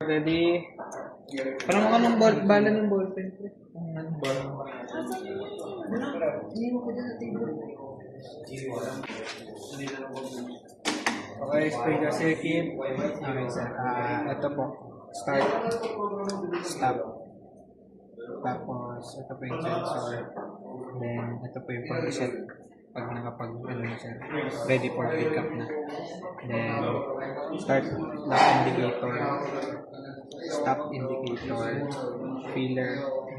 Ready? Parang mga ng ball, bala ng ballpen. Anong ball? Okay, spray the circuit. Okay, sir. Ito po. Start. Stop. Tapos, ito po yung sensor. Then, ito po yung pag-reset. Pag nakapag, sir, ready for pickup na. Then, start lock indicator. Stop indicator. Filler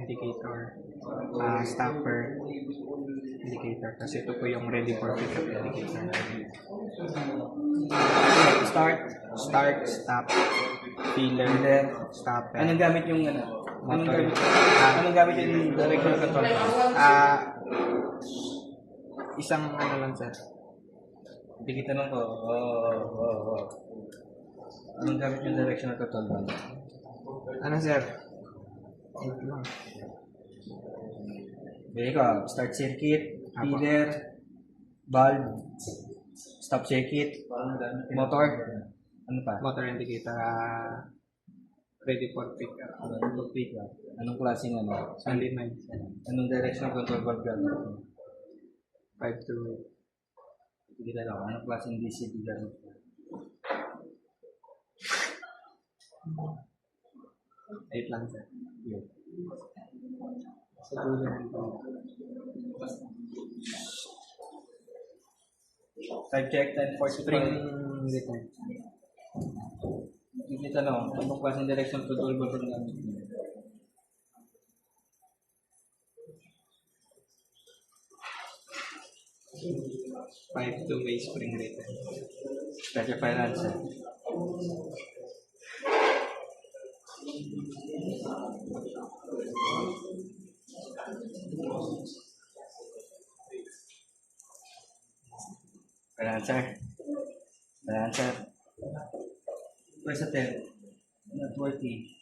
indicator. Stopper indicator. Kasi ito po yung ready for pickup indicator. Start, stop, filler, stopper. Anong gamit yung ano? Anong gamit yung directional control? Isang ano lang, sir. Hindi kita lang ko. Anong gamit yung directional control ba? Ano, sir? Ito lang. Okay ka, start circuit, feeder, valve, stop circuit, motor, ano pa? Motor indicator. Ready for pickup. Anong klaseng ano? Solenoid. Anong directional control valve gamit? 5 to Hindi na lang. Anong klaseng DC gamit? 8 lang, sir. Yun. Sa dulo ng ito. Time check, 10:45. Spring return. Hindi tanong, anong klaseng direction control valve ang gamit niyo? Five to May spring return. Start your final answer. Final answer. Final answer. Where's the 10? Not working.